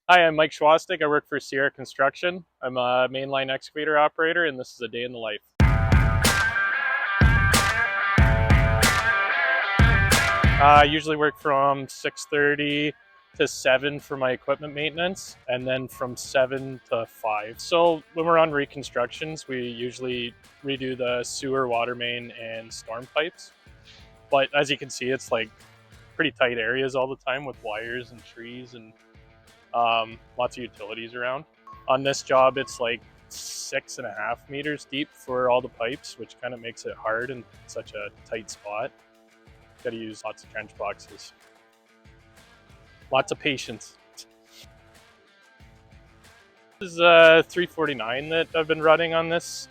Hi, I'm Mike Schwastik. I work for Sierra Construction. I'm a mainline excavator operator, and this is a day in the life. I usually work from 6:30 to 7 for my equipment maintenance, and then from 7 to 5. So when we're on reconstructions, we usually redo the sewer, water main, and storm pipes. But as you can see, it's like pretty tight areas all the time with wires and trees and lots of utilities around. On this job, it's like 6.5 meters deep for all the pipes, which kind of makes it hard in such a tight spot. Got to use lots of trench boxes. Lots of patience. This is a 349 that I've been running on this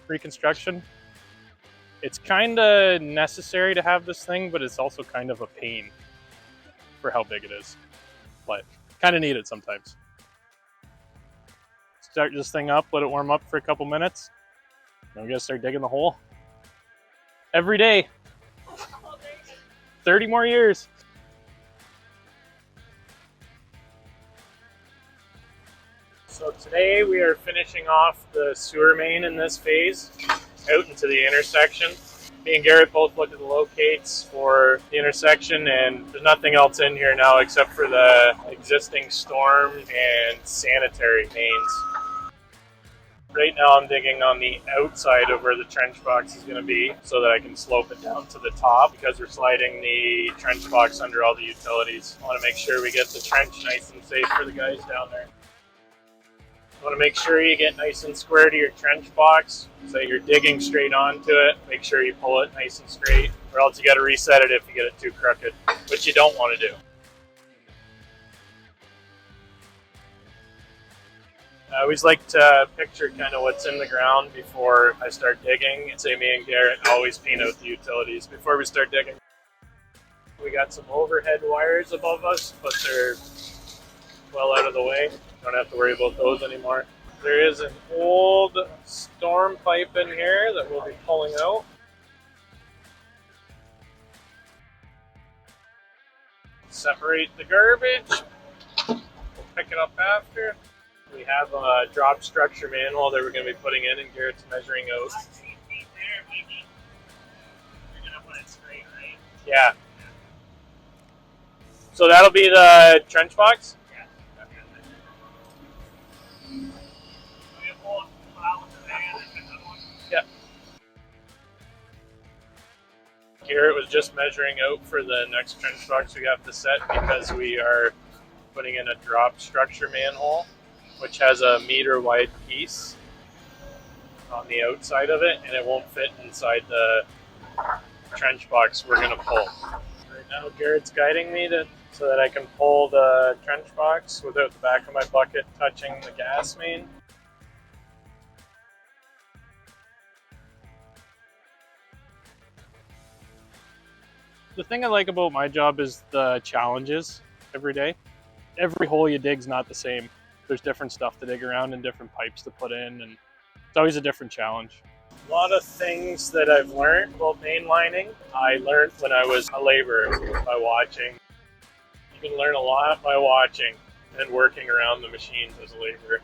reconstruction. It's kind of necessary to have this thing, but it's also kind of a pain for how big it is. But kind of need it sometimes. Start this thing up, let it warm up for a couple minutes. Then we gotta start digging the hole. Every day. 30 more years. So today we are finishing off the sewer main in this phase out into the intersection. Me and Garrett both looked at the locates for the intersection, and there's nothing else in here now except for the existing storm and sanitary mains. Right now I'm digging on the outside of where the trench box is going to be so that I can slope it down to the top because we're sliding the trench box under all the utilities. I want to make sure we get the trench nice and safe for the guys down there. You want to make sure you get nice and square to your trench box so you're digging straight onto it. Make sure you pull it nice and straight, or else you got to reset it if you get it too crooked, which you don't want to do. I always like to picture kind of what's in the ground before I start digging. Say me and Garrett always paint out the utilities before we start digging. We got some overhead wires above us, but they're well out of the way. Don't have to worry about those anymore. There is an old storm pipe in here that we'll be pulling out. Separate the garbage. We'll pick it up after. We have a drop structure manhole that we're going to be putting in, and Garrett's measuring out. You're going to put it straight, right? Yeah. So that'll be the trench box? Yeah. Yeah. Garrett was just measuring out for the next trench box we have to set because we are putting in a drop structure manhole, which has a meter wide piece on the outside of it, and it won't fit inside the trench box we're going to pull. Right now Garrett's guiding me so that I can pull the trench box without the back of my bucket touching the gas main. The thing I like about my job is the challenges every day. Every hole you dig is not the same. There's different stuff to dig around and different pipes to put in, and it's always a different challenge. A lot of things that I've learned about mainlining, I learned when I was a laborer by watching. You can learn a lot by watching and working around the machines as a laborer.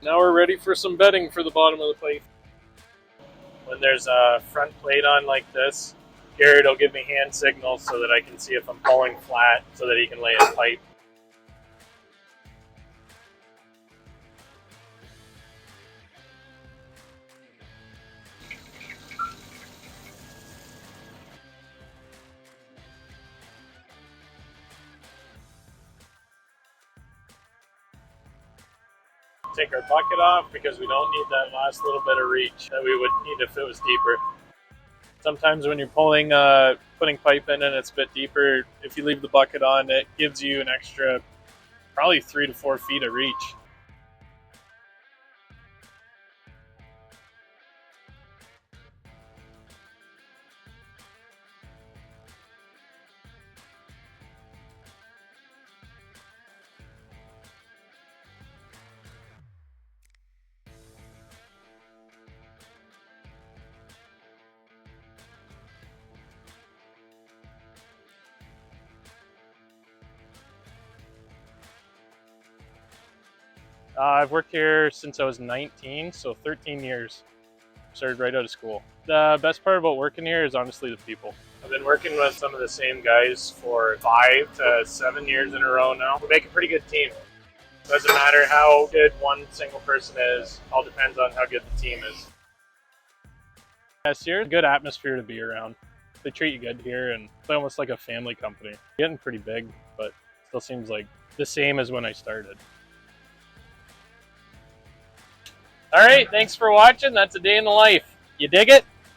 Now we're ready for some bedding for the bottom of the plate. When there's a front plate on like this, Garrett will give me hand signals so that I can see if I'm pulling flat so that he can lay his pipe. Take our bucket off because we don't need that last little bit of reach that we would need if it was deeper. Sometimes when you're putting pipe in and it's a bit deeper, if you leave the bucket on, it gives you an extra probably 3 to 4 feet of reach. I've worked here since I was 19, so 13 years. Started right out of school. The best part about working here is honestly the people. I've been working with some of the same guys for 5 to 7 years in a row now. We make a pretty good team. Doesn't matter how good one single person is, all depends on how good the team is. Yes, here, good atmosphere to be around. They treat you good here, and it's almost like a family company. Getting pretty big, but still seems like the same as when I started. All right, thanks for watching. That's a day in the life. You dig it?